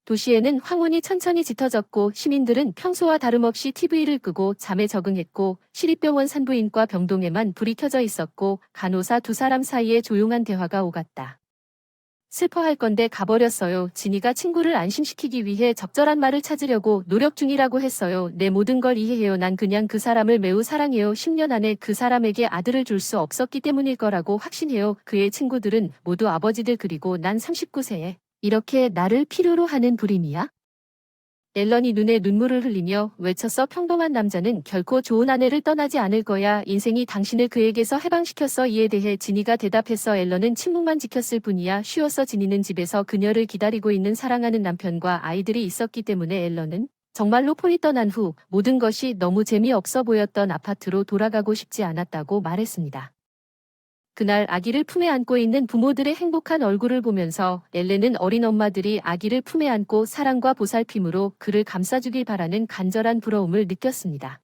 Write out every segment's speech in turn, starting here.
도시에는 황혼이 천천히 짙어졌고 시민들은 평소와 다름없이 TV를 끄고 잠에 적응했고 시립병원 산부인과 병동에만 불이 켜져 있었고 간호사 두 사람 사이에 조용한 대화가 오갔다. 슬퍼할 건데 가버렸어요. 진이가 친구를 안심시키기 위해 적절한 말을 찾으려고 노력 중이라고 했어요. 내 모든 걸 이해해요. 난 그냥 그 사람을 매우 사랑해요. 10년 안에 그 사람에게 아들을 줄 수 없었기 때문일 거라고 확신해요. 그의 친구들은 모두 아버지들 그리고 난 39세에 이렇게 나를 필요로 하는 불임이야? 앨런이 눈에 눈물을 흘리며 외쳤어. 평범한 남자는 결코 좋은 아내를 떠나지 않을 거야. 인생이 당신을 그에게서 해방시켰어. 이에 대해 지니가 대답했어. 앨런은 침묵만 지켰을 뿐이야. 쉬었어. 지니는 집에서 그녀를 기다리고 있는 사랑하는 남편과 아이들이 있었기 때문에 앨런은 정말로 폴이 떠난 후 모든 것이 너무 재미없어 보였던 아파트로 돌아가고 싶지 않았다고 말했습니다. 그날 아기를 품에 안고 있는 부모들의 행복한 얼굴을 보면서 엘렌은 어린 엄마들이 아기를 품에 안고 사랑과 보살핌으로 그를 감싸주길 바라는 간절한 부러움을 느꼈습니다.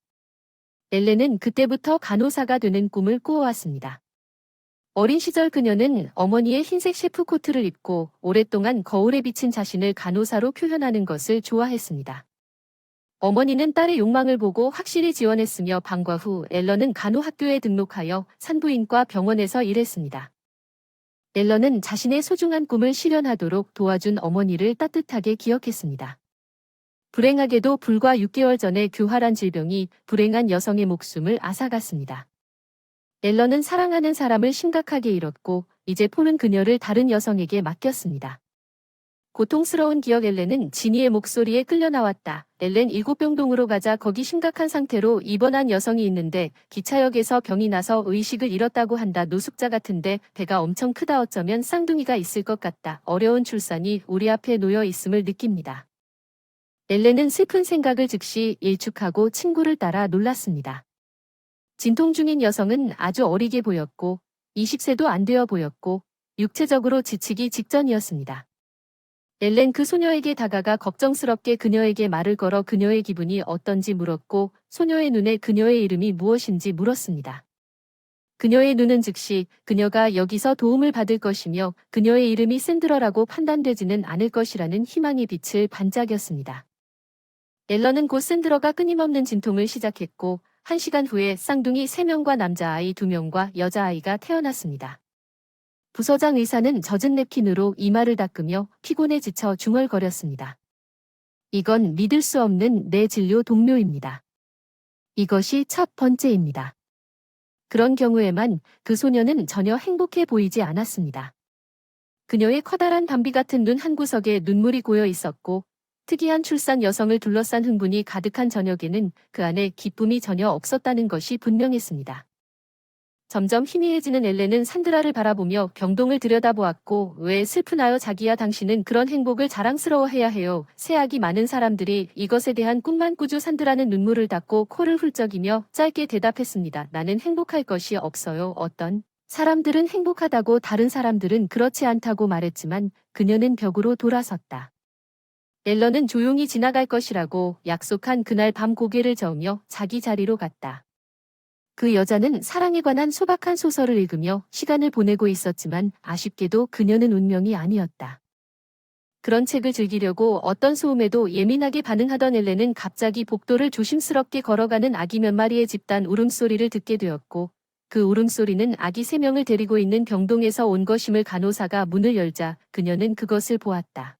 엘렌은 그때부터 간호사가 되는 꿈을 꾸어왔습니다. 어린 시절 그녀는 어머니의 흰색 셰프 코트를 입고 오랫동안 거울에 비친 자신을 간호사로 표현하는 것을 좋아했습니다. 어머니는 딸의 욕망을 보고 확실히 지원했으며 방과 후 앨런은 간호학교에 등록하여 산부인과 병원에서 일했습니다. 앨런은 자신의 소중한 꿈을 실현하도록 도와준 어머니를 따뜻하게 기억했습니다. 불행하게도 불과 6개월 전에 교활한 질병이 불행한 여성의 목숨을 앗아갔습니다. 앨런은 사랑하는 사람을 심각하게 잃었고 이제 폴은 그녀를 다른 여성에게 맡겼습니다. 고통스러운 기억. 엘렌은 지니의 목소리에 끌려 나왔다. 엘렌 7병동으로 가자. 거기 심각한 상태로 입원한 여성이 있는데 기차역에서 병이 나서 의식을 잃었다고 한다. 노숙자 같은데 배가 엄청 크다. 어쩌면 쌍둥이가 있을 것 같다. 어려운 출산이 우리 앞에 놓여 있음을 느낍니다. 엘렌은 슬픈 생각을 즉시 일축하고 친구를 따라 놀랐습니다. 진통 중인 여성은 아주 어리게 보였고 20세도 안 되어 보였고 육체적으로 지치기 직전이었습니다. 엘렌 그 소녀에게 다가가 걱정스럽게 그녀에게 말을 걸어 그녀의 기분이 어떤지 물었고 소녀의 눈에 그녀의 이름이 무엇인지 물었습니다. 그녀의 눈은 즉시 그녀가 여기서 도움을 받을 것이며 그녀의 이름이 샌드러라고 판단되지는 않을 것이라는 희망의 빛을 반짝였습니다. 앨런은 곧 샌드러가 끊임없는 진통을 시작했고 1시간 후에 쌍둥이 3명과 남자아이 2명과 여자아이가 태어났습니다. 부서장 의사는 젖은 냅킨으로 이마를 닦으며 피곤에 지쳐 중얼거렸습니다. 이건 믿을 수 없는 내 진료 동료입니다. 이것이 첫 번째입니다. 그런 경우에만 그 소녀는 전혀 행복해 보이지 않았습니다. 그녀의 커다란 담비 같은 눈 한구석에 눈물이 고여 있었고 특이한 출산 여성을 둘러싼 흥분이 가득한 저녁에는 그 안에 기쁨이 전혀 없었다는 것이 분명했습니다. 점점 희미해지는 엘렌은 산드라를 바라보며 병동을 들여다보았고 왜 슬프나요? 자기야, 당신은 그런 행복을 자랑스러워해야 해요. 새아기 많은 사람들이 이것에 대한 꿈만 꾸죠. 산드라는 눈물을 닦고 코를 훌쩍이며 짧게 대답했습니다. 나는 행복할 것이 없어요. 어떤 사람들은 행복하다고 다른 사람들은 그렇지 않다고 말했지만 그녀는 벽으로 돌아섰다. 앨런은 조용히 지나갈 것이라고 약속한 그날 밤 고개를 저으며 자기 자리로 갔다. 그 여자는 사랑에 관한 소박한 소설을 읽으며 시간을 보내고 있었지만 아쉽게도 그녀는 운명이 아니었다. 그런 책을 즐기려고 어떤 소음에도 예민하게 반응하던 엘렌은 갑자기 복도를 조심스럽게 걸어가는 아기 몇 마리의 집단 울음소리를 듣게 되었고 그 울음소리는 아기 3명을 데리고 있는 병동에서 온 것임을 간호사가 문을 열자 그녀는 그것을 보았다.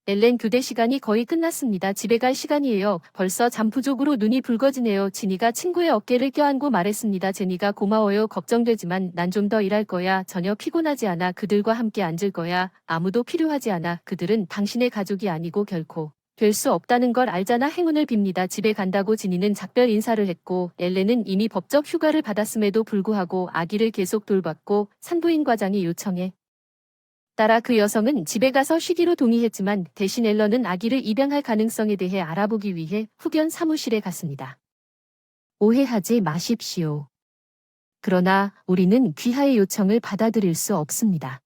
엘렌, 교대 시간이 거의 끝났습니다. 집에 갈 시간이에요. 벌써 잠부족으로 눈이 붉어지네요. 지니가 친구의 어깨를 껴안고 말했습니다. 제니가 고마워요. 걱정되지만 난 좀 더 일할 거야. 전혀 피곤하지 않아. 그들과 함께 앉을 거야. 아무도 필요하지 않아. 그들은 당신의 가족이 아니고 결코 될 수 없다는 걸 알잖아. 행운을 빕니다. 집에 간다고 지니는 작별 인사를 했고 엘렌은 이미 법적 휴가를 받았음에도 불구하고 아기를 계속 돌봤고 산부인 과장이 요청해 따라 그 여성은 집에 가서 쉬기로 동의했지만 대신 앨런은 아기를 입양할 가능성에 대해 알아보기 위해 후견 사무실에 갔습니다. 오해하지 마십시오. 그러나 우리는 귀하의 요청을 받아들일 수 없습니다.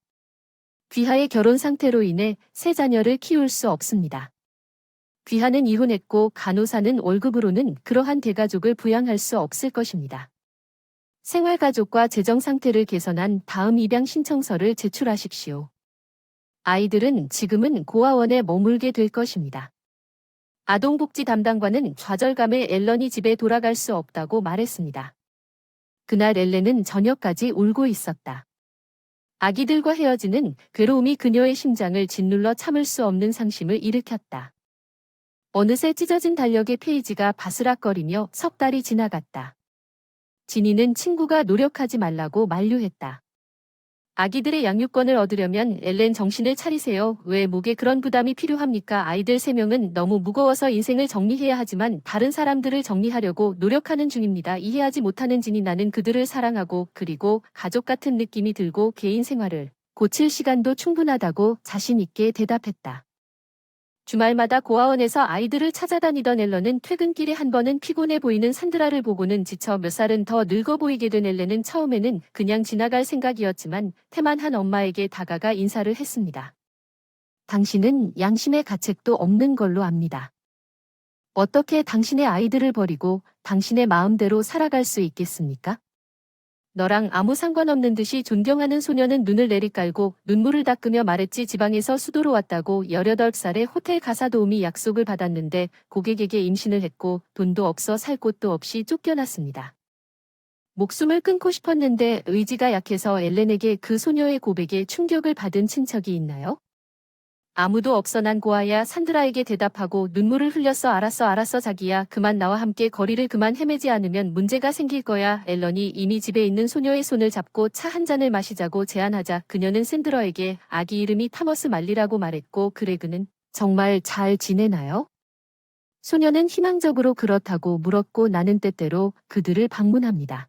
귀하의 결혼 상태로 인해 새 자녀를 키울 수 없습니다. 귀하는 이혼했고 간호사는 월급으로는 그러한 대가족을 부양할 수 없을 것입니다. 생활가족과 재정 상태를 개선한 다음 입양 신청서를 제출하십시오. 아이들은 지금은 고아원에 머물게 될 것입니다. 아동복지 담당관은 좌절감에 앨런이 집에 돌아갈 수 없다고 말했습니다. 그날 앨런은 저녁까지 울고 있었다. 아기들과 헤어지는 괴로움이 그녀의 심장을 짓눌러 참을 수 없는 상심을 일으켰다. 어느새 찢어진 달력의 페이지가 바스락거리며 석 달이 지나갔다. 지니는 친구가 노력하지 말라고 만류했다. 아기들의 양육권을 얻으려면 앨런 정신을 차리세요. 왜 목에 그런 부담이 필요합니까? 아이들 3명은 너무 무거워서 인생을 정리해야 하지만 다른 사람들을 정리하려고 노력하는 중입니다. 이해하지 못하는 지니 나는 그들을 사랑하고 그리고 가족 같은 느낌이 들고 개인 생활을 고칠 시간도 충분하다고 자신 있게 대답했다. 주말마다 고아원에서 아이들을 찾아다니던 앨런은 퇴근길에 한 번은 피곤해 보이는 산드라를 보고는 지쳐 몇 살은 더 늙어 보이게 된 앨런은 처음에는 그냥 지나갈 생각이었지만 태만한 엄마에게 다가가 인사를 했습니다. 당신은 양심의 가책도 없는 걸로 압니다. 어떻게 당신의 아이들을 버리고 당신의 마음대로 살아갈 수 있겠습니까? 너랑 아무 상관없는 듯이 존경하는 소녀는 눈을 내리깔고 눈물을 닦으며 말했지. 지방에서 수도로 왔다고 18살에 호텔 가사 도우미 약속을 받았는데 고객에게 임신을 했고 돈도 없어 살 곳도 없이 쫓겨났습니다. 목숨을 끊고 싶었는데 의지가 약해서 앨런에게 그 소녀의 고백에 충격을 받은 친척이 있나요? 아무도 없어. 난 고아야. 산드라에게 대답하고 눈물을 흘렸어. 알았어 자기야. 그만 나와 함께 거리를 그만 헤매지 않으면 문제가 생길 거야. 앨런이 이미 집에 있는 소녀의 손을 잡고 차 한 잔을 마시자고 제안하자 그녀는 샌드러에게 아기 이름이 타머스 말리라고 말했고 그레그는 정말 잘 지내나요? 소녀는 희망적으로 그렇다고 물었고 나는 때때로 그들을 방문합니다.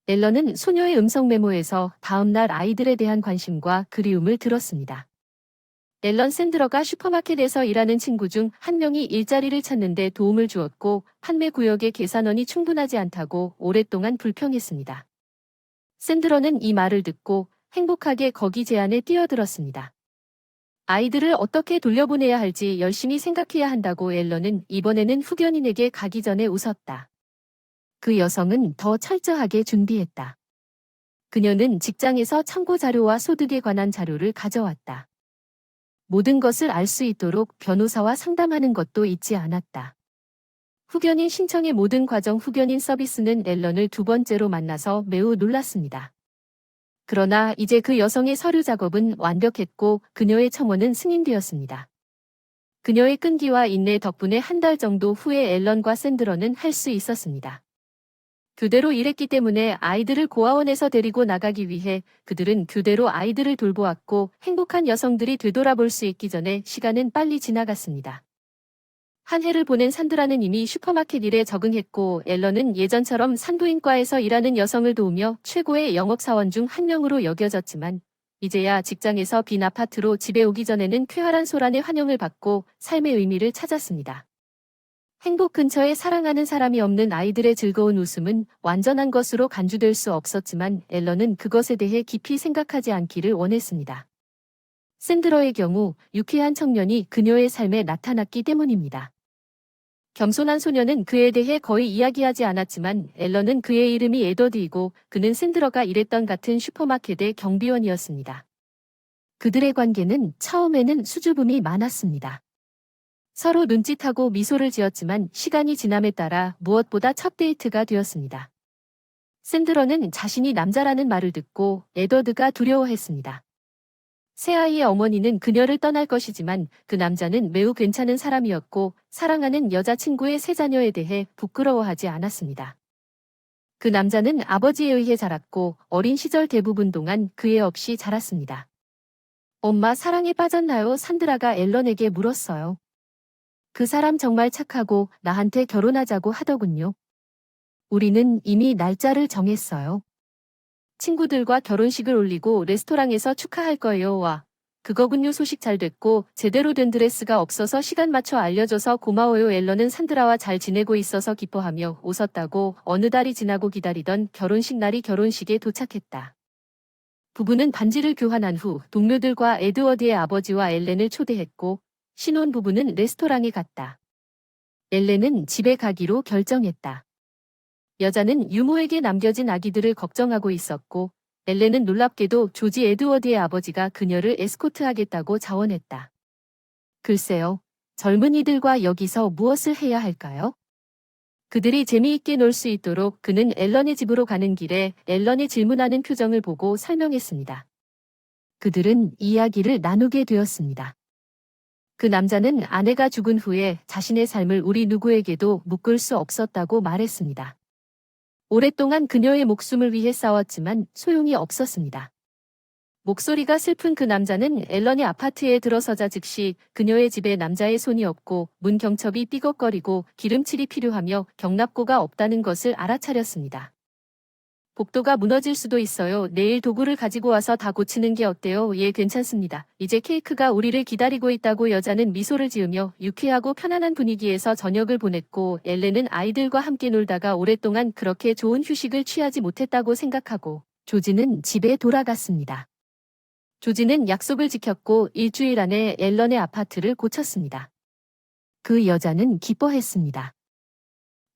앨런은 소녀의 음성 메모에서 다음날 아이들에 대한 관심과 그리움을 들었습니다. 앨런 샌드러가 슈퍼마켓에서 일하는 친구 중 한 명이 일자리를 찾는데 도움을 주었고 판매 구역의 계산원이 충분하지 않다고 오랫동안 불평했습니다. 샌드러는 이 말을 듣고 행복하게 거기 제안에 뛰어들었습니다. 아이들을 어떻게 돌려보내야 할지 열심히 생각해야 한다고 앨런은 이번에는 후견인에게 가기 전에 웃었다. 그 여성은 더 철저하게 준비했다. 그녀는 직장에서 참고 자료와 소득에 관한 자료를 가져왔다. 모든 것을 알 수 있도록 변호사와 상담하는 것도 잊지 않았다. 후견인 신청의 모든 과정 후견인 서비스는 앨런을 2번째로 만나서 매우 놀랐습니다. 그러나 이제 그 여성의 서류 작업은 완벽했고 그녀의 청원은 승인되었습니다. 그녀의 끈기와 인내 덕분에 한 달 정도 후에 앨런과 샌드러는 할 수 있었습니다. 교대로 일했기 때문에 아이들을 고아원에서 데리고 나가기 위해 그들은 교대로 아이들을 돌보았고 행복한 여성들이 되돌아볼 수 있기 전에 시간은 빨리 지나갔습니다. 한 해를 보낸 산드라는 이미 슈퍼마켓 일에 적응했고 앨런은 예전처럼 산부인과에서 일하는 여성을 도우며 최고의 영업사원 중 한 명으로 여겨졌지만 이제야 직장에서 빈 아파트로 집에 오기 전에는 쾌활한 소란의 환영을 받고 삶의 의미를 찾았습니다. 행복 근처에 사랑하는 사람이 없는 아이들의 즐거운 웃음은 완전한 것으로 간주될 수 없었지만 앨런은 그것에 대해 깊이 생각하지 않기를 원했습니다. 샌드러의 경우 유쾌한 청년이 그녀의 삶에 나타났기 때문입니다. 겸손한 소녀는 그에 대해 거의 이야기하지 않았지만 앨런은 그의 이름이 에더드이고 그는 샌드러가 일했던 같은 슈퍼마켓의 경비원이었습니다. 그들의 관계는 처음에는 수줍음이 많았습니다. 서로 눈짓하고 미소를 지었지만 시간이 지남에 따라 무엇보다 첫 데이트가 되었습니다. 샌드러는 자신이 남자라는 말을 듣고 에더드가 두려워했습니다. 새아이의 어머니는 그녀를 떠날 것이지만 그 남자는 매우 괜찮은 사람이었고 사랑하는 여자친구의 세 자녀에 대해 부끄러워하지 않았습니다. 그 남자는 아버지에 의해 자랐고 어린 시절 대부분 동안 그 애 없이 자랐습니다. 엄마 사랑에 빠졌나요? 산드라가 앨런에게 물었어요. 그 사람 정말 착하고 나한테 결혼하자고 하더군요. 우리는 이미 날짜를 정했어요. 친구들과 결혼식을 올리고 레스토랑에서 축하할 거예요. 와. 그거군요. 소식 잘 됐고 제대로 된 드레스가 없어서 시간 맞춰 알려줘서 고마워요. 앨런은 산드라와 잘 지내고 있어서 기뻐하며 웃었다고 어느 달이 지나고 기다리던 결혼식 날이 결혼식에 도착했다. 부부는 반지를 교환한 후 동료들과 에드워드의 아버지와 엘렌을 초대했고 신혼부부는 레스토랑에 갔다. 엘렌은 집에 가기로 결정했다. 여자는 유모에게 남겨진 아기들을 걱정하고 있었고 엘렌은 놀랍게도 조지 에드워드의 아버지가 그녀를 에스코트하겠다고 자원했다. 글쎄요, 젊은이들과 여기서 무엇을 해야 할까요? 그들이 재미있게 놀 수 있도록 그는 앨런의 집으로 가는 길에 앨런이 질문하는 표정을 보고 설명했습니다. 그들은 이야기를 나누게 되었습니다. 그 남자는 아내가 죽은 후에 자신의 삶을 우리 누구에게도 묶을 수 없었다고 말했습니다. 오랫동안 그녀의 목숨을 위해 싸웠지만 소용이 없었습니다. 목소리가 슬픈 그 남자는 앨런의 아파트에 들어서자 즉시 그녀의 집에 남자의 손이 없고 문 경첩이 삐걱거리고 기름칠이 필요하며 경납고가 없다는 것을 알아차렸습니다. 복도가 무너질 수도 있어요. 내일 도구를 가지고 와서 다 고치는 게 어때요? 예, 괜찮습니다. 이제 케이크가 우리를 기다리고 있다고 여자는 미소를 지으며 유쾌하고 편안한 분위기에서 저녁을 보냈고 엘렌은 아이들과 함께 놀다가 오랫동안 그렇게 좋은 휴식을 취하지 못했다고 생각하고 조지는 집에 돌아갔습니다. 조지는 약속을 지켰고 일주일 안에 앨런의 아파트를 고쳤습니다. 그 여자는 기뻐했습니다.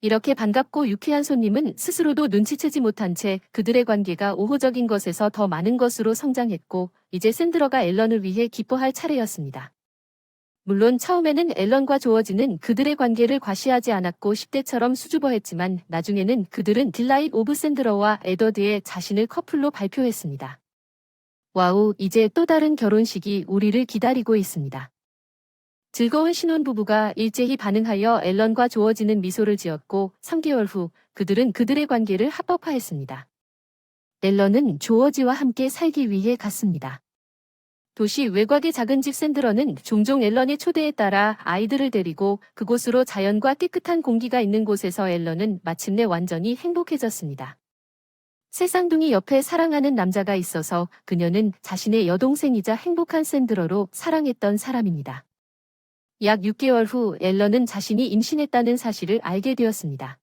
이렇게 반갑고 유쾌한 손님은 스스로도 눈치채지 못한 채 그들의 관계가 우호적인 것에서 더 많은 것으로 성장했고 이제 샌드러가 앨런을 위해 기뻐할 차례였습니다. 물론 처음에는 앨런과 조어지는 그들의 관계를 과시하지 않았고 10대처럼 수줍어했지만 나중에는 그들은 딜라잇 오브 샌드러와 에더드의 자신을 커플로 발표했습니다. 와우, 이제 또 다른 결혼식이 우리를 기다리고 있습니다. 즐거운 신혼부부가 일제히 반응하여 앨런과 조어지는 미소를 지었고 3개월 후 그들은 그들의 관계를 합법화했습니다. 앨런은 조어지와 함께 살기 위해 갔습니다. 도시 외곽의 작은 집 샌드러는 종종 앨런의 초대에 따라 아이들을 데리고 그곳으로 자연과 깨끗한 공기가 있는 곳에서 앨런은 마침내 완전히 행복해졌습니다. 새쌍둥이 옆에 사랑하는 남자가 있어서 그녀는 자신의 여동생이자 행복한 샌드러로 사랑했던 사람입니다. 약 6개월 후 앨런은 자신이 임신했다는 사실을 알게 되었습니다.